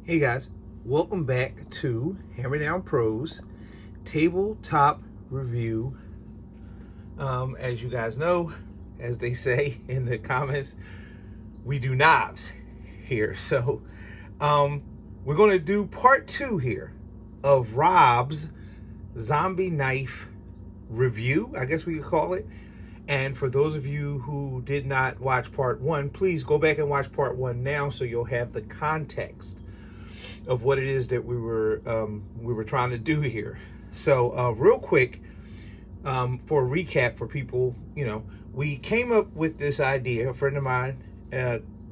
Hey guys, welcome back to Hammer Down Pros tabletop review. As you guys know, as they say in the comments, we do knives here. So we're going to do part 2 here of Rob's zombie knife review, I guess we could call it. And for those of you who did not watch part 1, please go back and watch part 1 now so you'll have the context of what it is that we were trying to do here. So real quick, for a recap for people, we came up with this idea. A friend of mine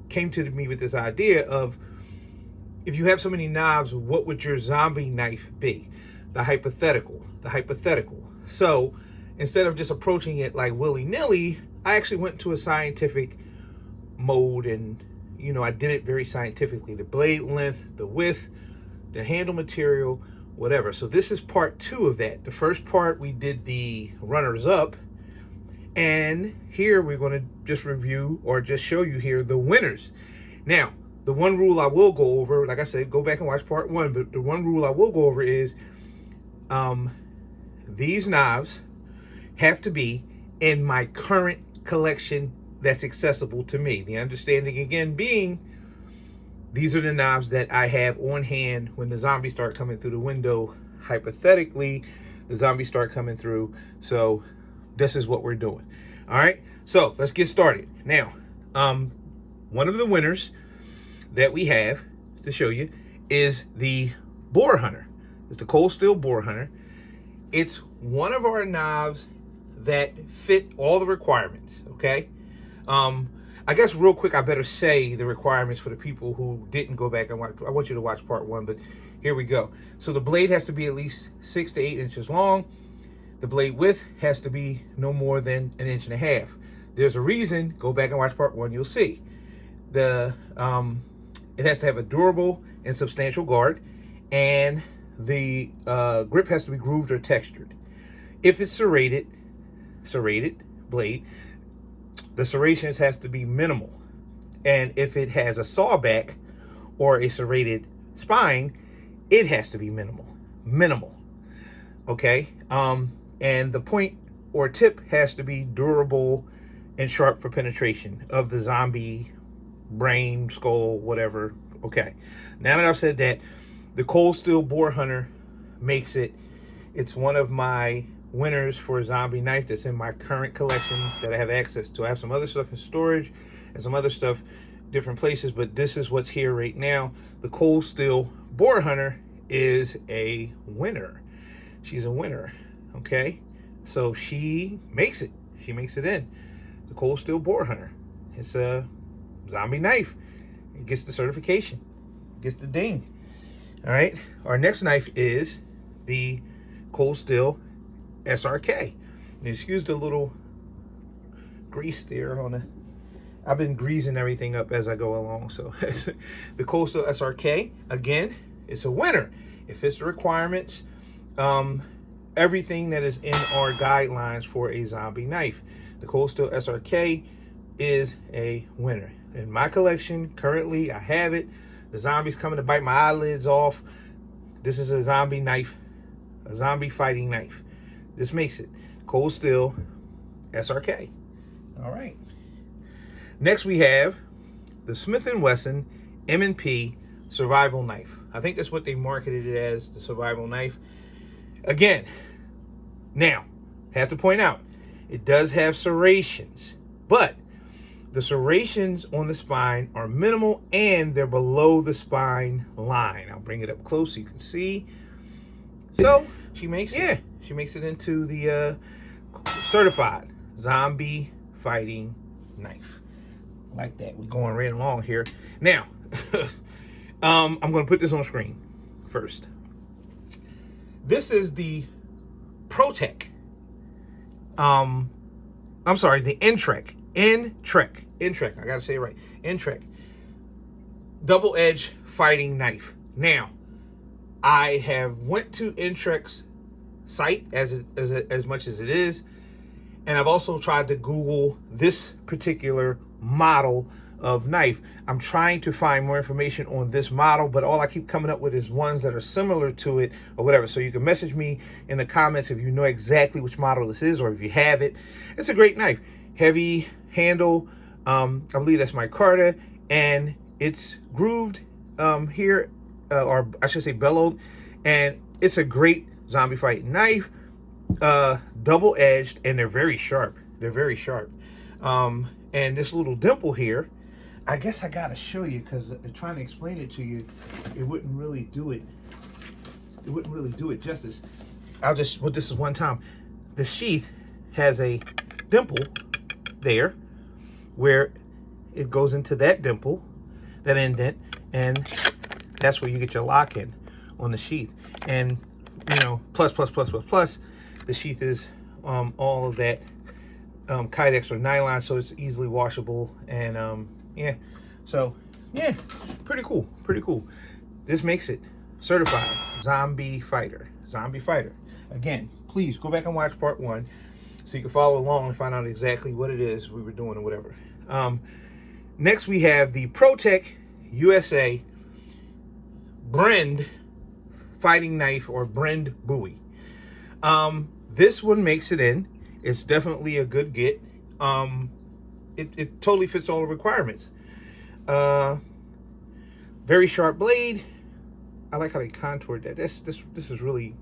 came to me with this idea of, if you have so many knives, what would your zombie knife be? The hypothetical. So instead of just approaching it like willy-nilly, I actually went to a scientific mode, and I did it very scientifically. The blade length, the width, the handle material, whatever. So this is part 2 of that. The first part, we did the runners up. And here we're going to just review, or just show you here, the winners. Now, the one rule I will go over, like I said, go back and watch part 1. But the one rule I will go over is these knives have to be in my current collection that's accessible to me. The understanding again being, these are the knives that I have on hand when the zombies start coming through the window. Hypothetically, the zombies start coming through. So this is what we're doing. All right, so let's get started. Now, one of the winners that we have to show you is the Boar Hunter. It's the Cold Steel Boar Hunter. It's one of our knives that fit all the requirements, okay? I guess real quick, I better say the requirements for the people who didn't go back and watch. I want you to watch part 1, but here we go. So the blade has to be at least 6 to 8 inches long. The blade width has to be no more than 1.5 inches. There's a reason. Go back and watch part 1, you'll see. It has to have a durable and substantial guard, and the grip has to be grooved or textured. If it's serrated blade, the serrations has to be minimal. And if it has a sawback or a serrated spine, it has to be minimal. Okay. And the point or tip has to be durable and sharp for penetration of the zombie brain, skull, whatever. Okay. Now that I've said that, the Cold Steel Boar Hunter makes it. It's one of my winners for a zombie knife that's in my current collection that I have access to. I have some other stuff in storage and some other stuff different places, but this is what's here right now. The Cold Steel Boar Hunter is a winner. She's a winner. Okay, so she makes it in. The Cold Steel Boar Hunter. It's a zombie knife. It gets the certification, gets the ding. All right, our next knife is the Cold Steel SRK. And excuse the little grease there on the, I've been greasing everything up as I go along. So the Cold Steel SRK, again, it's a winner. It fits the requirements. Everything that is in our guidelines for a zombie knife. The Cold Steel SRK is a winner. In my collection, currently, I have it. The zombies coming to bite my eyelids off. This is a zombie knife, a zombie fighting knife. This makes it. Cold Steel SRK. All right. Next we have the Smith & Wesson M&P survival knife. I think that's what they marketed it as, the survival knife. Again, now, have to point out, it does have serrations, but the serrations on the spine are minimal and they're below the spine line. I'll bring it up close so you can see. So she makes it. She makes it into the certified zombie fighting knife. Like that. We're going right along here. Now, I'm going to put this on screen first. This is the ProTech. I'm sorry, the Intrek. I gotta say it right. Intrek. Double-edged fighting knife. Now, I have went to Intrek's site as much as it is, and I've also tried to Google this particular model of knife. I'm trying to find more information on this model, but all I keep coming up with is ones that are similar to it or whatever. So you can message me in the comments if you know exactly which model this is or if you have it. It's a great knife. Heavy handle. I believe that's micarta, and it's grooved here, or I should say bellowed, and it's a great zombie fighting knife. Double-edged, and they're very sharp. They're very sharp. And this little dimple here, I guess I gotta show you, because trying to explain it to you, it wouldn't really do it. It wouldn't really do it justice. Well, this is one time. The sheath has a dimple there, where it goes into that dimple, that indent, and that's where you get your lock in on the sheath. And you know, plus, the sheath is all of that Kydex or nylon, so it's easily washable. And yeah, so yeah, pretty cool. This makes it certified zombie fighter. Again, please go back and watch part 1 so you can follow along and find out exactly what it is we were doing or whatever. Next we have the ProTech USA Brend fighting knife, or Brend Bowie. This one makes it in. It's definitely a good get. It totally fits all the requirements. Very sharp blade. I like how they contoured that. This is really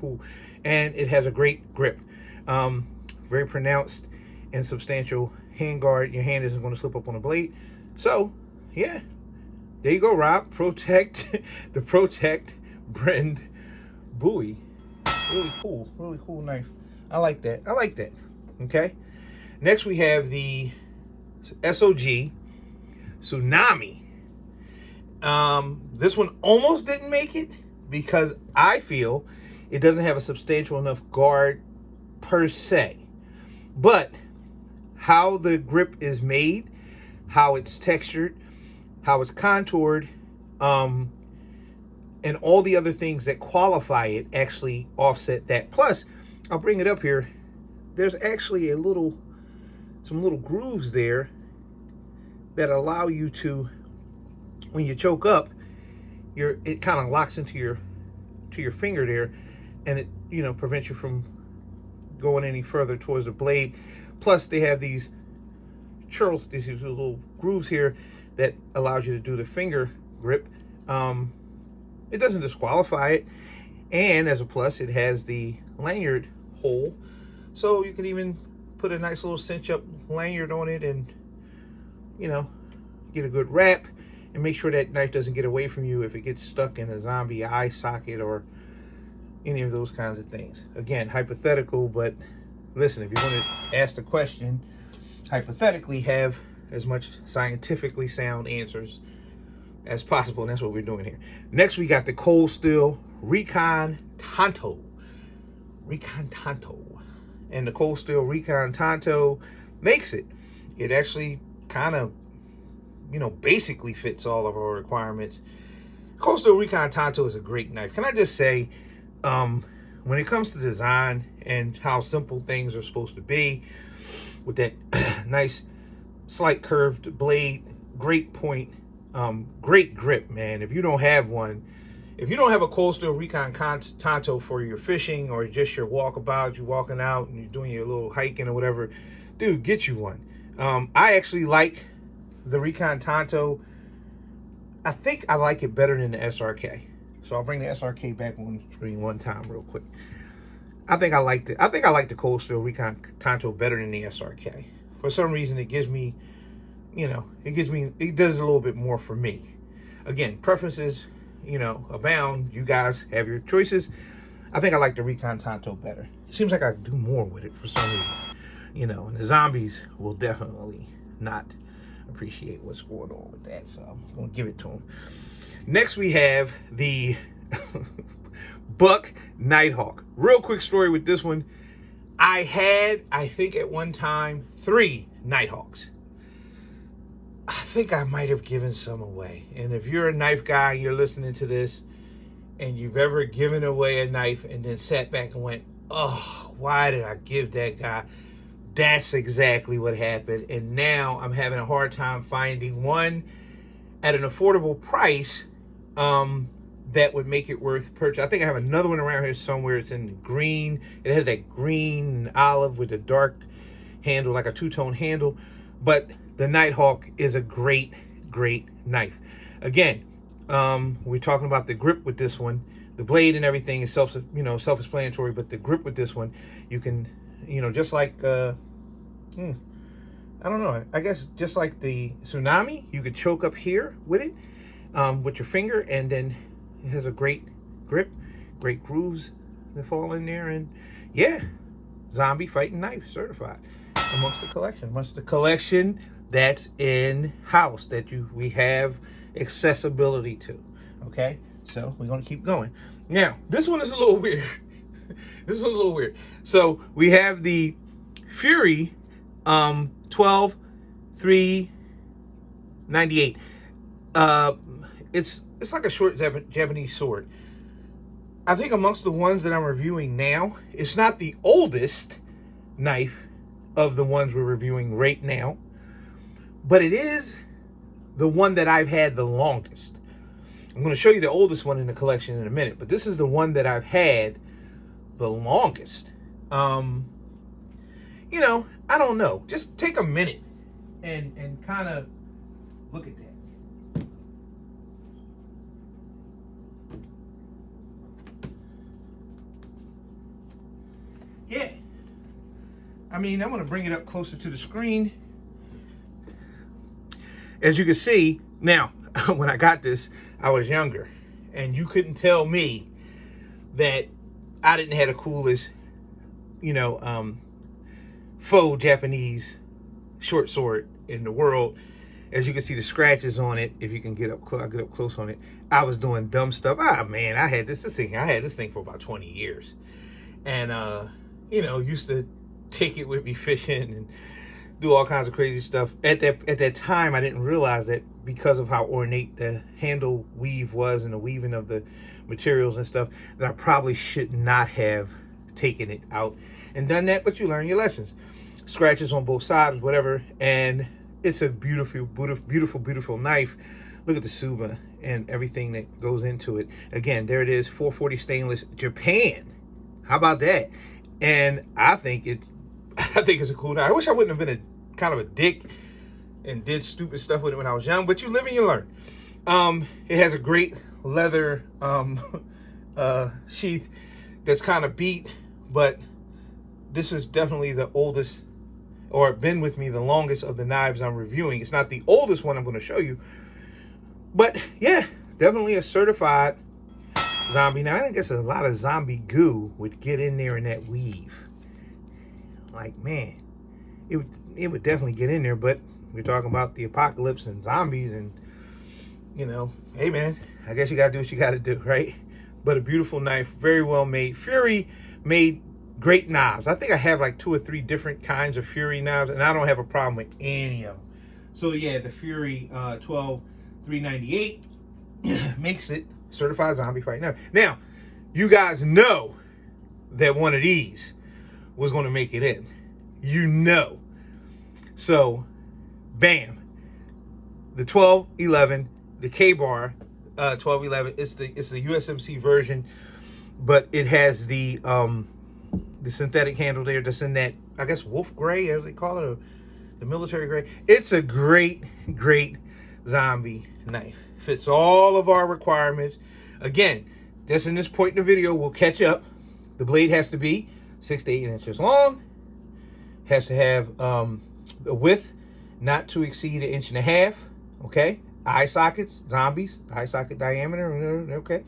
cool. And it has a great grip. Very pronounced and substantial handguard. Your hand isn't going to slip up on the blade. So, yeah. There you go, Rob. ProTech, the ProTech Brend Bowie. Really cool knife. I like that. Okay. Next we have the SOG Tsunami. This one almost didn't make it because I feel it doesn't have a substantial enough guard per se. But how the grip is made, how it's textured, how it's contoured, and all the other things that qualify it actually offset that. Plus, I'll bring it up here. There's actually some little grooves there that allow you to, when you choke up, it kind of locks into your finger there, and it, you know, prevents you from going any further towards the blade. Plus, they have these churls, these little grooves here that allows you to do the finger grip. It doesn't disqualify it, and as a plus, it has the lanyard hole, so you can even put a nice little cinch up lanyard on it, and you know, get a good wrap and make sure that knife doesn't get away from you if it gets stuck in a zombie eye socket or any of those kinds of things. Again, hypothetical, but listen, if you want to ask the question hypothetically, have as much scientifically sound answers as possible, and that's what we're doing here. Next, we got the Cold Steel Recon Tanto. And the Cold Steel Recon Tanto makes it. It actually kind of, you know, basically fits all of our requirements. Cold Steel Recon Tanto is a great knife. Can I just say, when it comes to design and how simple things are supposed to be, with that nice slight curved blade, great point, great grip, man. If you don't have one, if you don't have a Cold Steel Recon Tanto for your fishing or just your walkabout, you're walking out and you're doing your little hiking or whatever, dude, get you one. I actually like the Recon Tanto. I think I like it better than the SRK. So I'll bring the SRK back on screen one time real quick. I think I like the Cold Steel Recon Tanto better than the SRK. For some reason, it gives me, you know, it does a little bit more for me. Again, preferences, you know, abound. You guys have your choices. I think I like the Recon Tanto better. It seems like I can do more with it for some reason, you know, and the zombies will definitely not appreciate what's going on with that, so I'm going to give it to them. Next, we have the Buck Nighthawk. Real quick story with this one. I had, I think at one time, 3 Nighthawks. I think I might have given some away. And if you're a knife guy and you're listening to this and you've ever given away a knife and then sat back and went, oh, why did I give that guy? That's exactly what happened. And now I'm having a hard time finding one at an affordable price that would make it worth purchase. I think I have another one around here somewhere. It's in green. It has that green olive with a dark handle, like a two-tone handle. But the Nighthawk is a great, great knife. Again, we're talking about the grip with this one. The blade and everything is self-explanatory, but the grip with this one, you can, just like, I don't know, I guess just like the Tsunami, you could choke up here with it, with your finger, and then it has a great grip, great grooves that fall in there, and yeah, zombie fighting knife certified amongst the collection that's in house that we have accessibility to. Okay, so we're gonna keep going. Now, this one is a little weird. This one's a little weird. So we have the Fury 12 398. It's like a short Japanese sword. I think amongst the ones that I'm reviewing now, it's not the oldest knife of the ones we're reviewing right now, but it is the one that I've had the longest. I'm going to show you the oldest one in the collection in a minute, but this is the one that I've had the longest. I don't know. Just take a minute and kind of look at that. Yeah. I mean, I'm going to bring it up closer to the screen. As you can see, now, when I got this, I was younger. And you couldn't tell me that I didn't have the coolest, faux Japanese short sword in the world. As you can see the scratches on it, if you can get up close on it. I was doing dumb stuff. Man, I had this thing for about 20 years. And, used to take it with me fishing and do all kinds of crazy stuff. At that time, I didn't realize that because of how ornate the handle weave was and the weaving of the materials and stuff, that I probably should not have taken it out and done that, but you learn your lessons. Scratches on both sides, whatever, and it's a beautiful, beautiful, beautiful knife. Look at the Suba and everything that goes into it. Again, there it is, 440 stainless, Japan. How about that? And I think it's a cool knife. I wish I wouldn't have been a kind of a dick and did stupid stuff with it when I was young, but you live and you learn. It has a great leather sheath that's kind of beat, but this is definitely the oldest, or been with me the longest of the knives I'm reviewing. It's not the oldest one I'm going to show you, but yeah, definitely a certified zombie. Now, I guess a lot of zombie goo would get in there in that weave. Like, man, it would definitely get in there, but we're talking about the apocalypse and zombies, and, hey, man, I guess you got to do what you got to do, right? But a beautiful knife, very well made. Fury made great knives. I think I have like 2 or 3 different kinds of Fury knives, and I don't have a problem with any of them. So, yeah, the Fury 12 398 makes it certified zombie fight knife. Now, you guys know that one of these was going to make it in. So, bam. The 1211, the K-Bar 1211. It's the USMC version, but it has the synthetic handle there that's in that, I guess, wolf gray, as they call it, or the military gray. It's a great, great zombie knife. Fits all of our requirements. Again, just in this point in the video, we'll catch up. The blade has to be 6 to 8 inches long. Has to have a width not to exceed 1.5 inches. Okay. Eye sockets, zombies, eye socket diameter. Okay.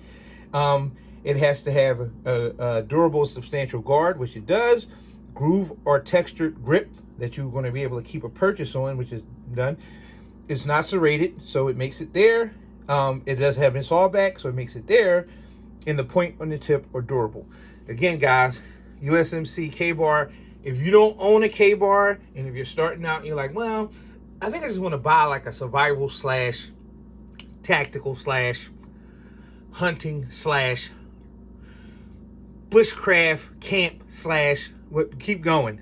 It has to have a durable, substantial guard, which it does. Groove or textured grip that you're going to be able to keep a purchase on, which is done. It's not serrated, so it makes it there. It does have an saw back, so it makes it there. And the point on the tip are durable. Again, guys, USMC K-Bar. If you don't own a K-Bar, and if you're starting out and you're like, well, I think I just want to buy like a survival / tactical / hunting / bushcraft camp / what, keep going.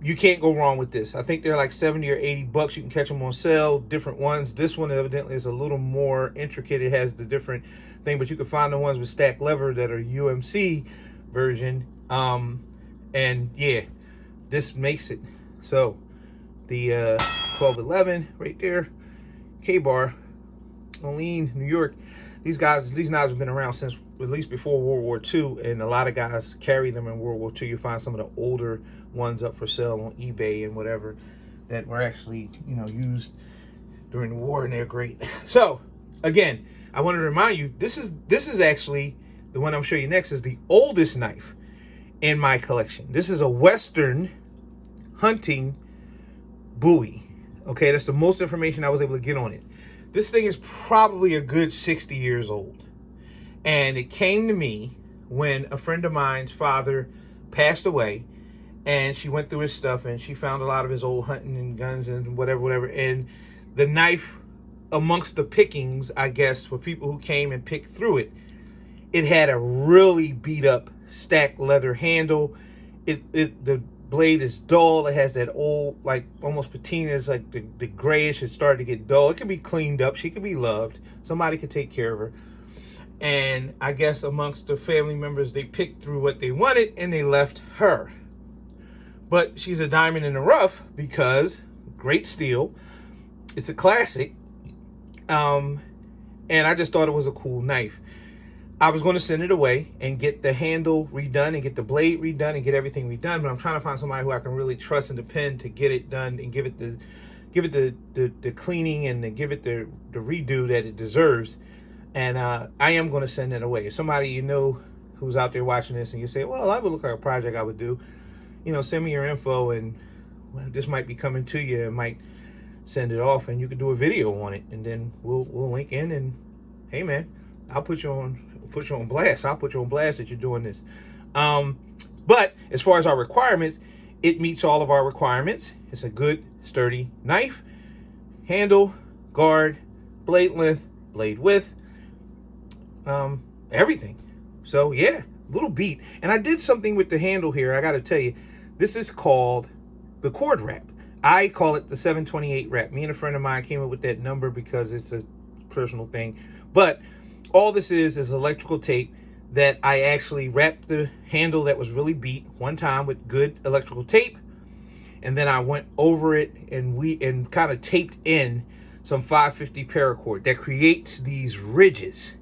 you can't go wrong with this. I think they're like 70 or 80 bucks. You can catch them on sale, different ones. This one evidently is a little more intricate. It has the different thing, but you can find the ones with stacked lever that are UMC version. And yeah, this makes it. So the 1211 right there, K-bar, Moline, New York. These knives have been around since at least before World War II, and a lot of guys carry them in World War II. You find some of the older ones up for sale on eBay and whatever that were actually, you know, used during the war, and they're great. So again, I want to remind you, this is actually the one I'm showing you next is the oldest knife in my collection. This is a Western hunting Bowie. Okay, that's the most information I was able to get on it. This thing is probably a good 60 years old. And it came to me when a friend of mine's father passed away, and she went through his stuff and she found a lot of his old hunting and guns and whatever. And the knife, amongst the pickings, I guess, for people who came and picked through it, it had a really beat up stacked leather handle. The blade is dull. It has that old, like almost patina. It's like the grayish. It started to get dull. It can be cleaned up. She could be loved. Somebody could take care of her. And I guess amongst the family members, they picked through what they wanted and they left her. But she's a diamond in the rough because great steel. It's a classic. And I just thought it was a cool knife. I was going to send it away and get the handle redone and get the blade redone and get everything redone, but I'm trying to find somebody who I can really trust and depend to get it done and give it the cleaning and to give it the redo that it deserves. And I am going to send it away. If somebody you know who's out there watching this and you say, well, that would look like a project I would do, you know, send me your info, and well, this might be coming to you and might send it off, and you can do a video on it, and then we'll link in, and hey man, I'll put you on blast. I'll put you on blast that you're doing this. But as far as our requirements, it meets all of our requirements. It's a good sturdy knife, handle, guard, blade length, blade width, everything. So yeah, little beat. And I did something with the handle here. I got to tell you, this is called the cord wrap. I call it the 728 wrap. Me and a friend of mine came up with that number because it's a personal thing. But all this is electrical tape that I actually wrapped the handle that was really beat one time with good electrical tape. And then I went over it and kind of taped in some 550 paracord that creates these ridges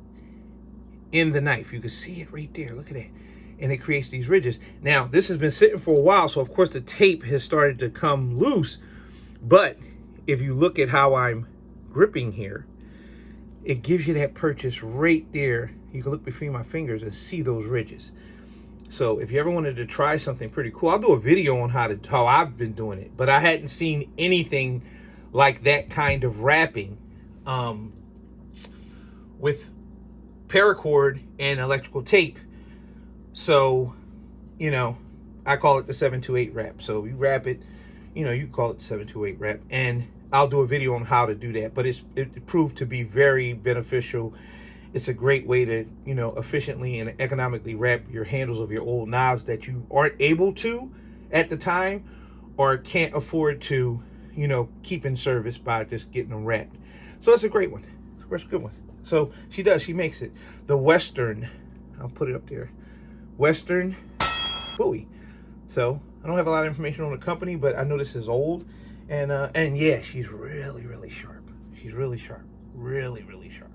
in the knife. You can see it right there. Look at that. And it creates these ridges. Now, this has been sitting for a while, so of course the tape has started to come loose. But if you look at how I'm gripping here, it gives you that purchase right there. You can look between my fingers and see those ridges. So if you ever wanted to try something pretty cool, I'll do a video on how I've been doing it. But I hadn't seen anything like that kind of wrapping with paracord and electrical tape. So, you know, I call it the 728 wrap. So you wrap it, you know, you call it the 728 wrap. And I'll do a video on how to do that. But it proved to be very beneficial. It's a great way to, you know, efficiently and economically wrap your handles of your old knives that you aren't able to at the time or can't afford to, you know, keep in service by just getting them wrapped. So it's a great one. It's a good one. So she makes it. The Western, I'll put it up there. Western Bowie. So I don't have a lot of information on the company, but I know this is old. And yeah, she's really, really sharp. She's really sharp. Really, really sharp.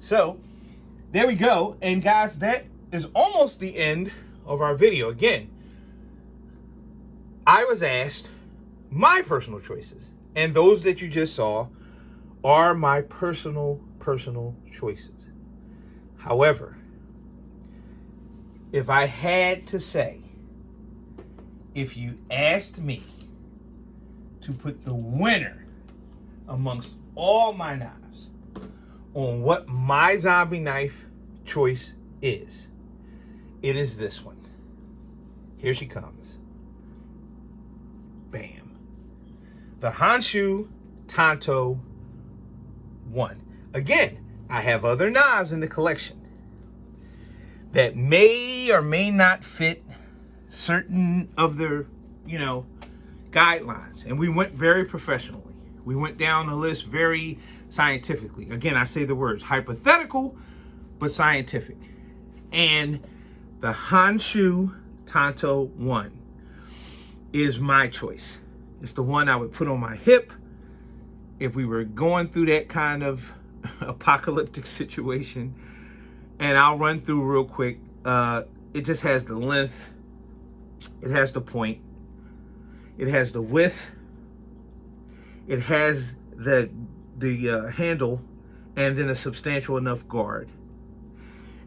So there we go. And guys, that is almost the end of our video. Again, I was asked my personal choices. And those that you just saw are my personal choices. However, if I had to say, if you asked me to put the winner amongst all my knives on what my zombie knife choice is, it is this one. Here she comes. Bam. The Honshu Tanto 1. Again, I have other knives in the collection that may or may not fit certain of their, you know, guidelines, and we went very professionally. We went down the list very scientifically. Again, I say the words hypothetical, but scientific. And the Honshu Tanto 1 is my choice. It's the one I would put on my hip if we were going through that kind of apocalyptic situation. And I'll run through real quick. It just has the length, it has the point, it has the width, it has the handle, and then a substantial enough guard.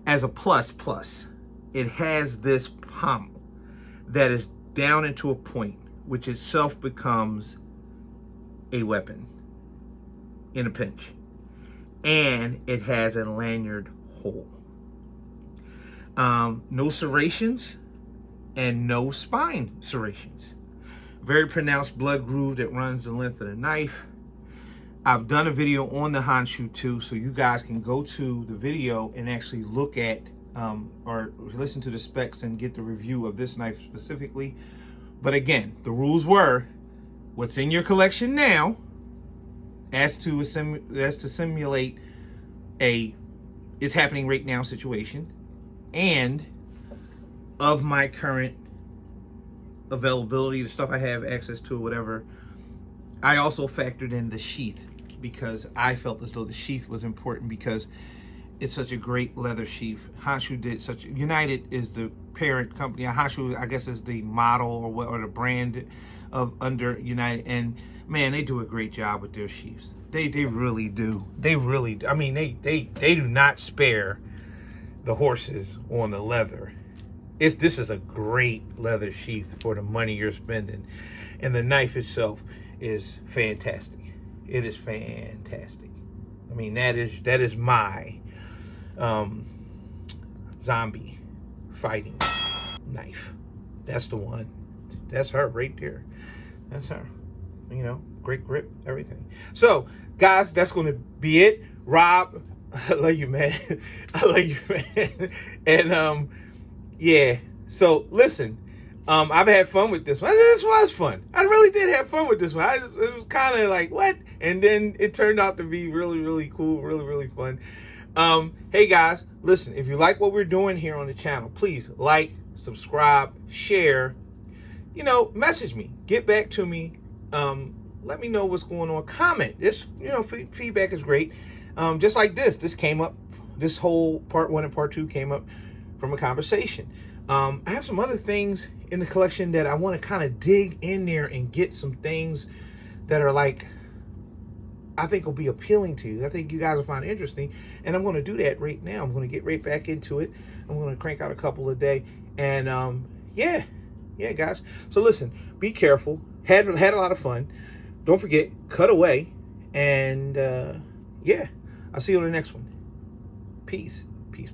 As a plus, it has this pommel that is down into a point, which itself becomes a weapon in a pinch. And it has a lanyard hole. No serrations and no spine serrations. Very pronounced blood groove that runs the length of the knife. I've done a video on the Honshu too, so you guys can go to the video and actually look at or listen to the specs and get the review of this knife specifically. But again, the rules were what's in your collection now, as to simulate a it's happening right now situation, and of my current availability, the stuff I have access to, whatever. I also factored in the sheath because I felt as though the sheath was important because it's such a great leather sheath. Honshu did such. United is the parent company. Honshu, I guess, is the model or the brand of under United, and man, they do a great job with their sheaths. They really do. They really do. I mean, they do not spare the horses on the leather. This is a great leather sheath for the money you're spending, and the knife itself is fantastic. It is fantastic. I mean, that is my zombie fighting knife. That's the one. That's her right there. That's her. You know, great grip, everything. So, guys, that's going to be it. Rob, I love you, man. I love you, man. And yeah. So listen, I've had fun with this one. This was fun. I really did have fun with this one. It was kind of like, what? And then it turned out to be really, really cool, really, really fun. Hey guys, listen, if you like what we're doing here on the channel, please like, subscribe, share, you know, message me, get back to me. Let me know what's going on. Comment. This, you know, feedback is great. Just like this came up, this whole part 1 and part 2 came up from a conversation. I have some other things in the collection that I want to kind of dig in there and get some things that are like, I think will be appealing to you. I think you guys will find interesting. And I'm going to do that right now. I'm going to get right back into it. I'm going to crank out a couple a day. And yeah, guys. So listen, be careful. Had a lot of fun. Don't forget, cut away. And yeah, I'll see you on the next one. Peace. Peace.